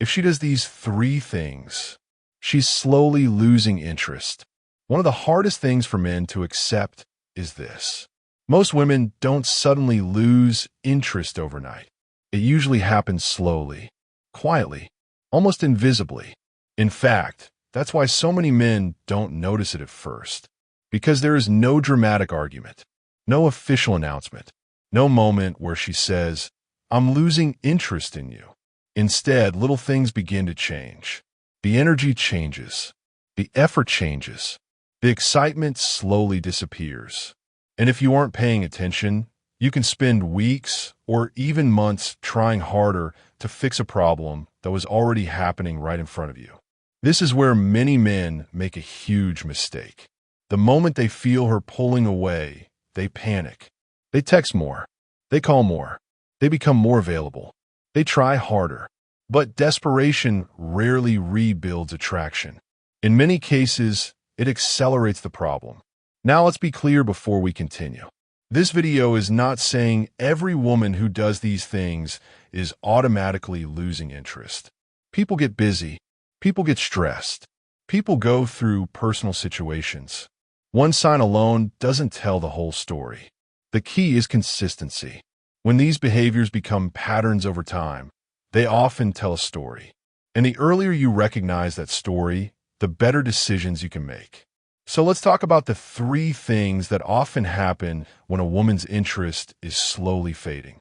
If she does these three things, she's slowly losing interest. One of the hardest things for men to accept is this. Most women don't suddenly lose interest overnight. It usually happens slowly, quietly, almost invisibly. In fact, that's why so many men don't notice it at first. Because there is no dramatic argument, no official announcement, no moment where she says, "I'm losing interest in you." Instead, little things begin to change. The energy changes. The effort changes. The excitement slowly disappears. And if you aren't paying attention, you can spend weeks or even months trying harder to fix a problem that was already happening right in front of you. This is where many men make a huge mistake. The moment they feel her pulling away, they panic. They text more. They call more. They become more available. They try harder. But desperation rarely rebuilds attraction. In many cases, it accelerates the problem. Now let's be clear before we continue. This video is not saying every woman who does these things is automatically losing interest. People get busy. People get stressed. People go through personal situations. One sign alone doesn't tell the whole story. The key is consistency. When these behaviors become patterns over time, they often tell a story. And the earlier you recognize that story, the better decisions you can make. So let's talk about the three things that often happen when a woman's interest is slowly fading.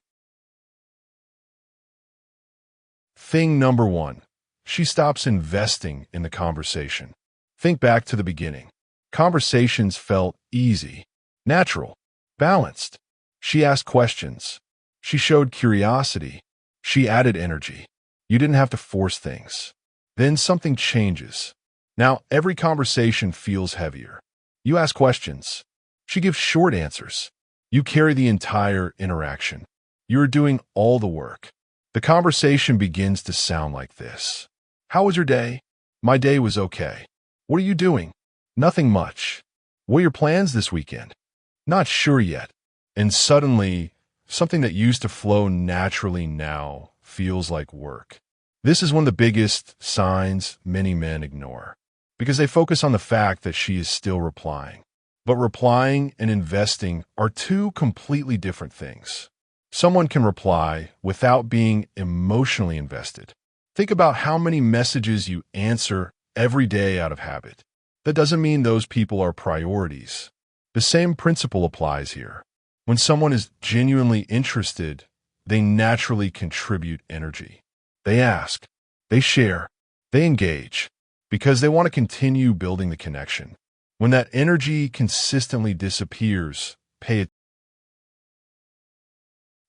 Thing number one, she stops investing in the conversation. Think back to the beginning. Conversations felt easy, natural, balanced. She asked questions. She showed curiosity. She added energy. You didn't have to force things. Then something changes. Now every conversation feels heavier. You ask questions. She gives short answers. You carry the entire interaction. You are doing all the work. The conversation begins to sound like this. How was your day? My day was okay. What are you doing? Nothing much. What are your plans this weekend? Not sure yet. And suddenly, something that used to flow naturally now feels like work. This is one of the biggest signs many men ignore, because they focus on the fact that she is still replying. But replying and investing are two completely different things. Someone can reply without being emotionally invested. Think about how many messages you answer every day out of habit. That doesn't mean those people are priorities. The same principle applies here. When someone is genuinely interested, they naturally contribute energy. They ask, they share, they engage, because they want to continue building the connection. When that energy consistently disappears, pay attention.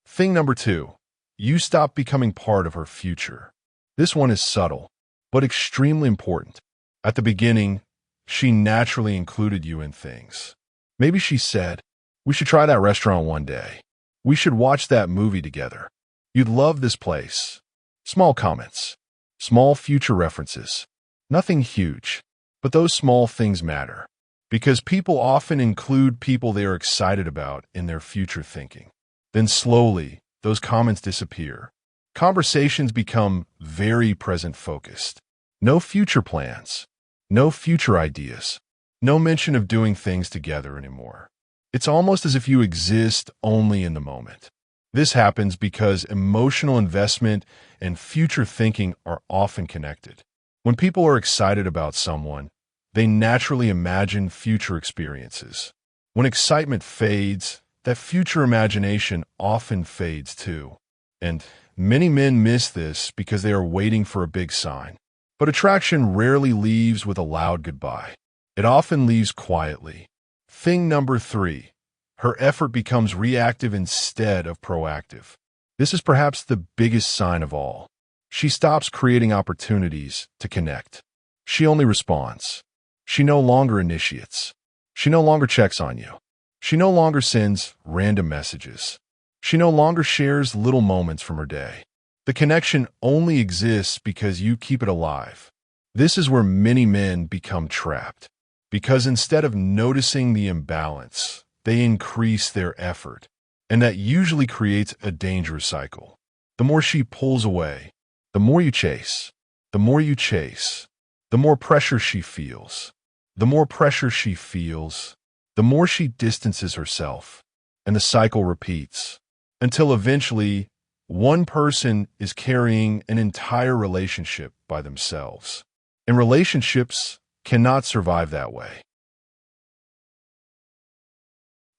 Thing number two, you stop becoming part of her future. This one is subtle, but extremely important. At the beginning, she naturally included you in things. Maybe she said, "We should try that restaurant one day. We should watch that movie together. You'd love this place." Small comments, small future references. Nothing huge, but those small things matter. Because people often include people they are excited about in their future thinking. Then slowly, those comments disappear. Conversations become very present-focused. No future plans. No future ideas. No mention of doing things together anymore. It's almost as if you exist only in the moment. This happens because emotional investment and future thinking are often connected. When people are excited about someone, they naturally imagine future experiences. When excitement fades, that future imagination often fades too. And many men miss this because they are waiting for a big sign. But attraction rarely leaves with a loud goodbye. It often leaves quietly. Thing number three, her effort becomes reactive instead of proactive. This is perhaps the biggest sign of all. She stops creating opportunities to connect. She only responds. She no longer initiates. She no longer checks on you. She no longer sends random messages. She no longer shares little moments from her day. The connection only exists because you keep it alive. This is where many men become trapped. Because instead of noticing the imbalance, they increase their effort. And that usually creates a dangerous cycle. The more she pulls away, the more you chase. The more you chase, the more pressure she feels. The more pressure she feels, the more she distances herself, and the cycle repeats until eventually one person is carrying an entire relationship by themselves. And relationships cannot survive that way.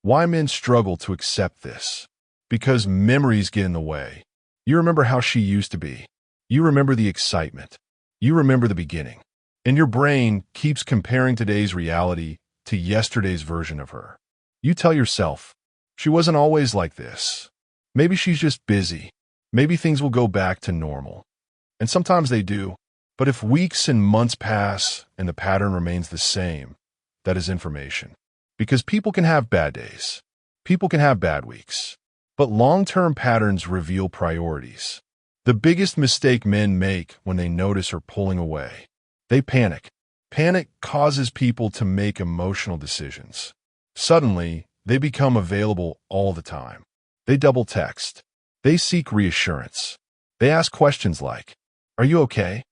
Why men struggle to accept this? Because memories get in the way. You remember how she used to be. You remember the excitement. You remember the beginning. And your brain keeps comparing today's reality to yesterday's version of her. You tell yourself, she wasn't always like this. Maybe she's just busy. Maybe things will go back to normal. And sometimes they do. But if weeks and months pass and the pattern remains the same, that is information. Because people can have bad days. People can have bad weeks. But long-term patterns reveal priorities. The biggest mistake men make when they notice her pulling away. They panic. Panic causes people to make emotional decisions. Suddenly, they become available all the time. They double text. They seek reassurance. They ask questions like, "Are you okay?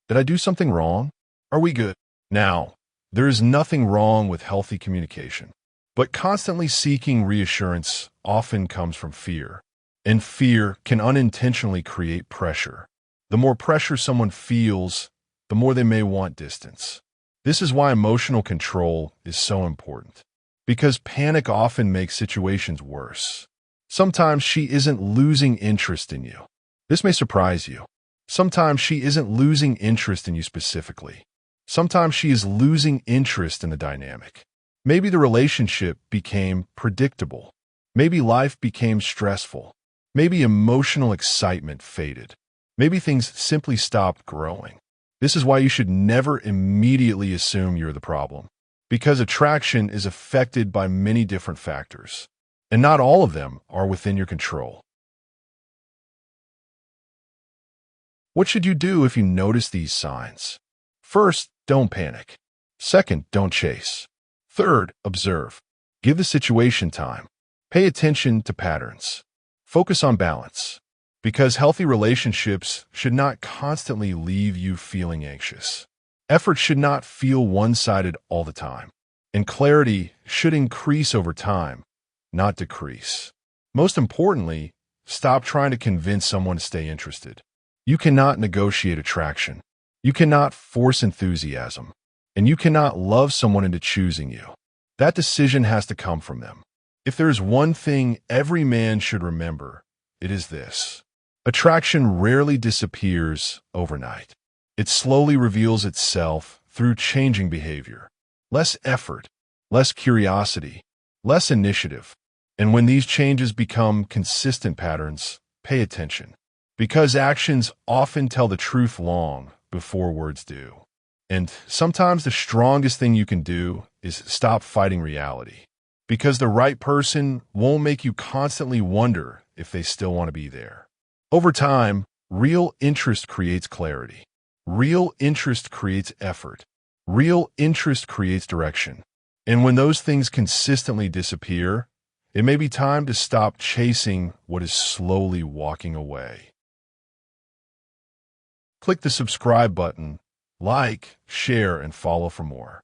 Did I do something wrong? Are we good?" Now, there is nothing wrong with healthy communication. But constantly seeking reassurance often comes from fear. And fear can unintentionally create pressure. The more pressure someone feels, the more they may want distance. This is why emotional control is so important. Because panic often makes situations worse. Sometimes she isn't losing interest in you. This may surprise you. Sometimes she isn't losing interest in you specifically. Sometimes she is losing interest in the dynamic. Maybe the relationship became predictable. Maybe life became stressful. Maybe emotional excitement faded. Maybe things simply stopped growing. This is why you should never immediately assume you're the problem. Because attraction is affected by many different factors. And not all of them are within your control. What should you do if you notice these signs? First, don't panic. Second, don't chase. Third, observe. Give the situation time. Pay attention to patterns. Focus on balance. Because healthy relationships should not constantly leave you feeling anxious. Effort should not feel one-sided all the time. And clarity should increase over time, not decrease. Most importantly, stop trying to convince someone to stay interested. You cannot negotiate attraction. You cannot force enthusiasm. And you cannot love someone into choosing you. That decision has to come from them. If there is one thing every man should remember, it is this. Attraction rarely disappears overnight. It slowly reveals itself through changing behavior. Less effort, less curiosity, less initiative. And when these changes become consistent patterns, pay attention. Because actions often tell the truth long before words do. And sometimes the strongest thing you can do is stop fighting reality. Because the right person won't make you constantly wonder if they still want to be there. Over time, real interest creates clarity. Real interest creates effort. Real interest creates direction. And when those things consistently disappear, it may be time to stop chasing what is slowly walking away. Click the subscribe button, like, share, and follow for more.